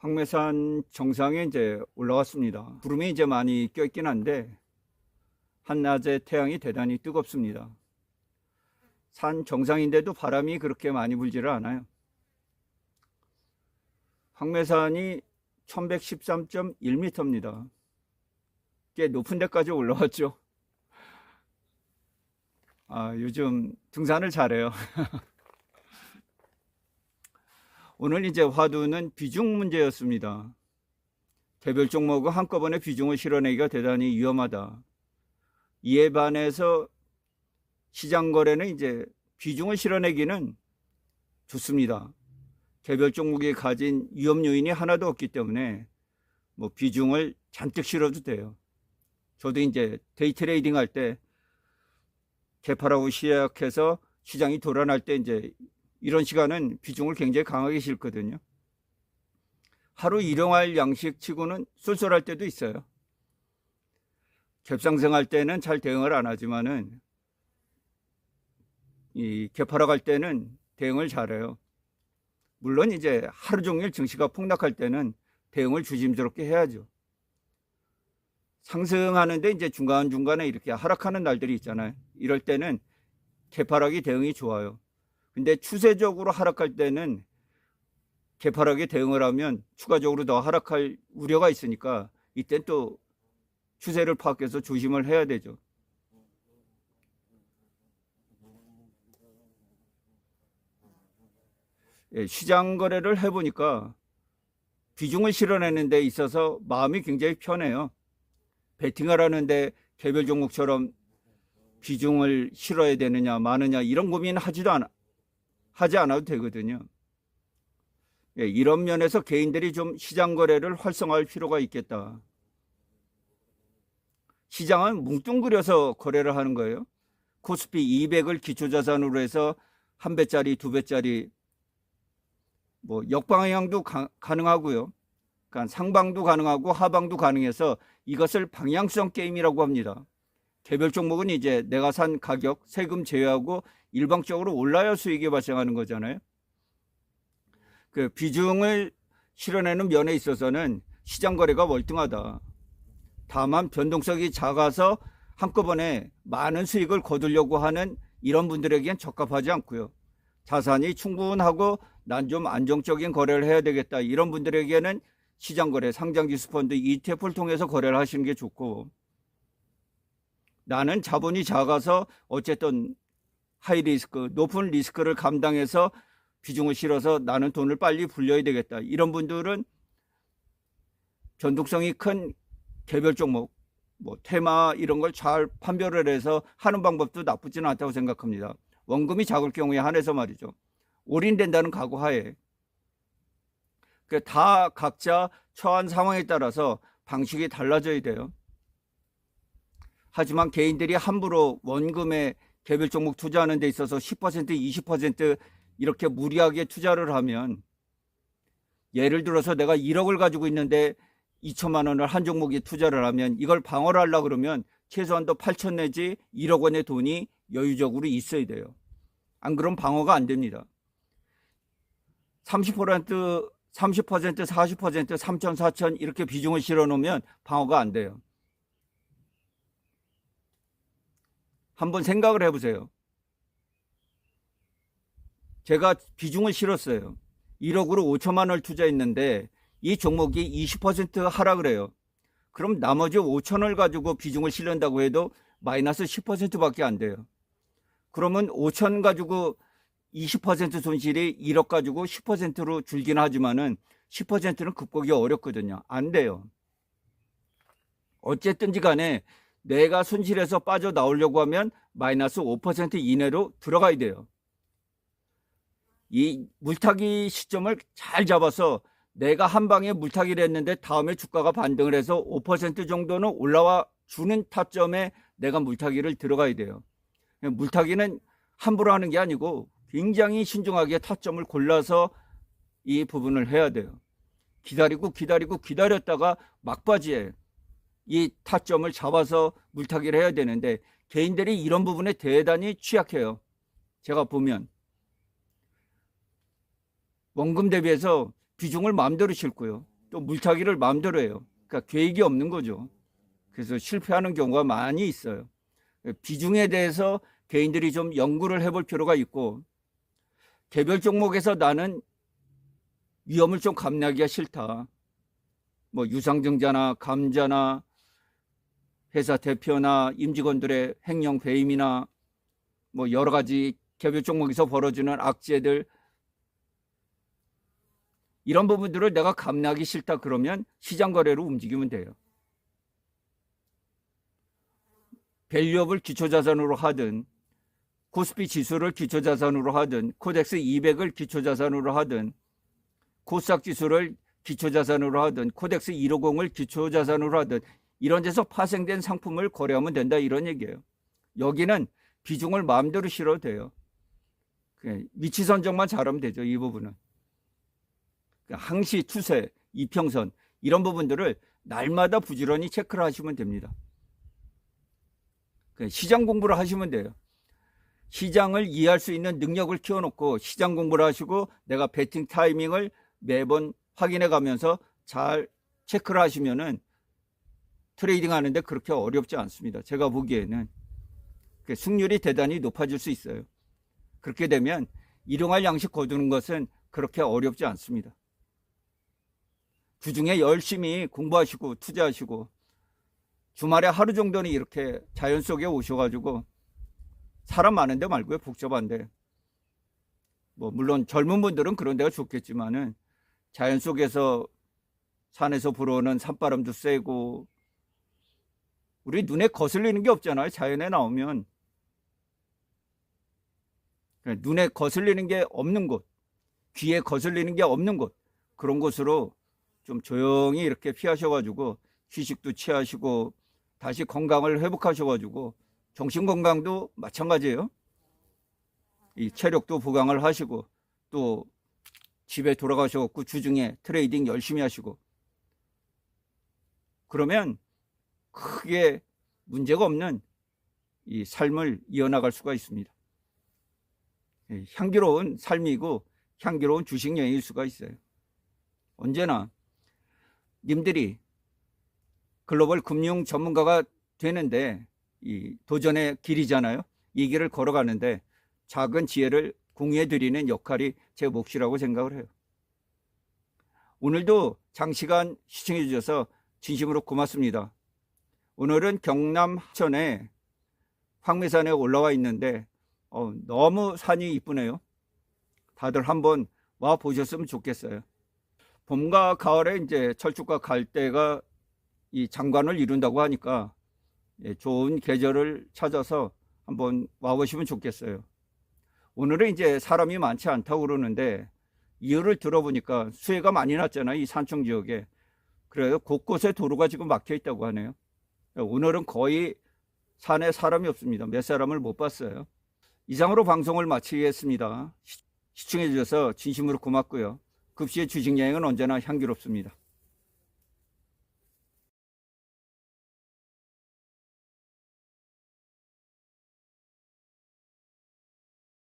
황매산 정상에 이제 올라왔습니다. 구름이 이제 많이 껴있긴 한데 한낮에 태양이 대단히 뜨겁습니다. 산 정상인데도 바람이 그렇게 많이 불지를 않아요. 황매산이 1113.1m입니다. 꽤 높은 데까지 올라왔죠. 요즘 등산을 잘해요. 오늘 이제 화두는 비중 문제였습니다. 개별 종목은 한꺼번에 비중을 실어내기가 대단히 위험하다. 이에 반해서 시장 거래는 이제 비중을 실어내기는 좋습니다. 개별 종목이 가진 위험 요인이 하나도 없기 때문에 뭐 비중을 잔뜩 실어도 돼요. 저도 이제 데이 트레이딩 할 때 개파라고 시작해서 시장이 돌아날 때 이제 이런 시간은 비중을 굉장히 강하게 실거든요. 하루 일용할 양식 치고는 쏠쏠할 때도 있어요. 갭상승할 때는 잘 대응을 안 하지만은 이 개파락 할 때는 대응을 잘해요. 물론 이제 하루 종일 증시가 폭락할 때는 대응을 조심스럽게 해야죠. 상승하는데 이제 중간중간에 이렇게 하락하는 날들이 있잖아요. 이럴 때는 개파락이 대응이 좋아요. 근데 추세적으로 하락할 때는 개파락에 대응을 하면 추가적으로 더 하락할 우려가 있으니까 이때 또 추세를 파악해서 조심을 해야 되죠. 시장 거래를 해보니까 비중을 실어내는 데 있어서 마음이 굉장히 편해요. 베팅을 하는데 개별 종목처럼 비중을 실어야 되느냐 마느냐 이런 고민 하지 않아도 되거든요. 이런 면에서 개인들이 좀 시장 거래를 활성화할 필요가 있겠다. 시장은 뭉뚱그려서 거래를 하는 거예요. 코스피 200을 기초자산으로 해서 1배짜리, 2배짜리 뭐 역방향도 가능하고요. 그러니까 상방도 가능하고 하방도 가능해서 이것을 방향성 게임이라고 합니다. 개별 종목은 이제 내가 산 가격, 세금 제외하고 일방적으로 올라야 수익이 발생하는 거잖아요. 그 비중을 실어내는 면에 있어서는 시장 거래가 월등하다. 다만 변동성이 작아서 한꺼번에 많은 수익을 거두려고 하는 이런 분들에겐 적합하지 않고요. 자산이 충분하고 난 좀 안정적인 거래를 해야 되겠다. 이런 분들에게는 시장 거래, 상장지수 펀드, ETF를 통해서 거래를 하시는 게 좋고, 나는 자본이 작아서 어쨌든 하이 리스크, 높은 리스크를 감당해서 비중을 실어서 나는 돈을 빨리 불려야 되겠다. 이런 분들은 변동성이 큰 개별 종목, 뭐 테마 이런 걸 잘 판별을 해서 하는 방법도 나쁘지는 않다고 생각합니다. 원금이 작을 경우에 한해서 말이죠. 올인된다는 각오하에 다 각자 처한 상황에 따라서 방식이 달라져야 돼요. 하지만 개인들이 함부로 원금에 개별 종목 투자하는 데 있어서 10%, 20% 이렇게 무리하게 투자를 하면, 예를 들어서 내가 1억을 가지고 있는데 2천만 원을 한 종목에 투자를 하면 이걸 방어를 하려고 그러면 최소한도 8천 내지 1억 원의 돈이 여유적으로 있어야 돼요. 안 그러면 방어가 안 됩니다. 30%, 40%, 3천, 4천 이렇게 비중을 실어놓으면 방어가 안 돼요. 한번 생각을 해보세요. 제가 비중을 실었어요. 1억으로 5천만 원을 투자했는데 이 종목이 20% 하락을 해요. 그럼 나머지 5천원을 가지고 비중을 실는다고 해도 마이너스 10%밖에 안 돼요. 그러면 5천 가지고 20% 손실이 1억 가지고 10%로 줄긴 하지만은 10%는 극복이 어렵거든요. 안 돼요. 어쨌든지 간에 내가 손실해서 빠져나오려고 하면 마이너스 5% 이내로 들어가야 돼요. 이 물타기 시점을 잘 잡아서 내가 한 방에 물타기를 했는데 다음에 주가가 반등을 해서 5% 정도는 올라와 주는 타점에 내가 물타기를 들어가야 돼요. 물타기는 함부로 하는 게 아니고 굉장히 신중하게 타점을 골라서 이 부분을 해야 돼요. 기다렸다가 막바지에 이 타점을 잡아서 물타기를 해야 되는데 개인들이 이런 부분에 대단히 취약해요. 제가 보면 원금 대비해서 비중을 마음대로 싣고요. 또 물타기를 마음대로 해요. 그러니까 계획이 없는 거죠. 그래서 실패하는 경우가 많이 있어요. 비중에 대해서 개인들이 좀 연구를 해볼 필요가 있고, 개별 종목에서 나는 위험을 좀 감내하기가 싫다. 뭐 유상증자나 감자나 회사 대표나 임직원들의 횡령 배임이나 뭐 여러 가지 개별 종목에서 벌어지는 악재들, 이런 부분들을 내가 감내하기 싫다 그러면 시장 거래로 움직이면 돼요. 밸류업을 기초자산으로 하든, 코스피 지수를 기초자산으로 하든, 코덱스 200을 기초자산으로 하든, 코스닥 지수를 기초자산으로 하든, 코덱스 150을 기초자산으로 하든, 이런 데서 파생된 상품을 거래하면 된다, 이런 얘기예요. 여기는 비중을 마음대로 실어도 돼요. 위치 선정만 잘하면 되죠, 이 부분은. 항시, 추세, 이평선, 이런 부분들을 날마다 부지런히 체크를 하시면 됩니다. 시장 공부를 하시면 돼요. 시장을 이해할 수 있는 능력을 키워놓고 시장 공부를 하시고 내가 배팅 타이밍을 매번 확인해 가면서 잘 체크를 하시면은 트레이딩 하는데 그렇게 어렵지 않습니다. 제가 보기에는 승률이 대단히 높아질 수 있어요. 그렇게 되면 일용할 양식 거두는 것은 그렇게 어렵지 않습니다. 주중에 열심히 공부하시고 투자하시고 주말에 하루 정도는 이렇게 자연 속에 오셔가지고, 사람 많은데 말고요, 복잡한데, 뭐 물론 젊은 분들은 그런 데가 좋겠지만은 자연 속에서 산에서 불어오는 산바람도 쐬고, 우리 눈에 거슬리는 게 없잖아요. 자연에 나오면 눈에 거슬리는 게 없는 곳, 귀에 거슬리는 게 없는 곳, 그런 곳으로 좀 조용히 이렇게 피하셔가지고 휴식도 취하시고 다시 건강을 회복하셔가지고, 정신 건강도 마찬가지예요. 이 체력도 보강을 하시고 또 집에 돌아가셔갖고 주중에 트레이딩 열심히 하시고, 그러면 크게 문제가 없는 이 삶을 이어나갈 수가 있습니다. 향기로운 삶이고 향기로운 주식 여행일 수가 있어요. 언제나 님들이 글로벌 금융 전문가가 되는데 이 도전의 길이잖아요. 이 길을 걸어가는데 작은 지혜를 공유해 드리는 역할이 제 몫이라고 생각을 해요. 오늘도 장시간 시청해 주셔서 진심으로 고맙습니다. 오늘은 경남 하천에 황매산에 올라와 있는데 너무 산이 이쁘네요. 다들 한번 와 보셨으면 좋겠어요. 봄과 가을에 이제 철쭉과 갈대가 이 장관을 이룬다고 하니까 좋은 계절을 찾아서 한번 와보시면 좋겠어요. 오늘은 이제 사람이 많지 않다고 그러는데 이유를 들어보니까 수해가 많이 났잖아요, 이 산청 지역에. 그래서 곳곳에 도로가 지금 막혀 있다고 하네요. 오늘은 거의 산에 사람이 없습니다. 몇 사람을 못 봤어요. 이상으로 방송을 마치겠습니다. 시청해 주셔서 진심으로 고맙고요. 급시의 주식 여행은 언제나 향기롭습니다.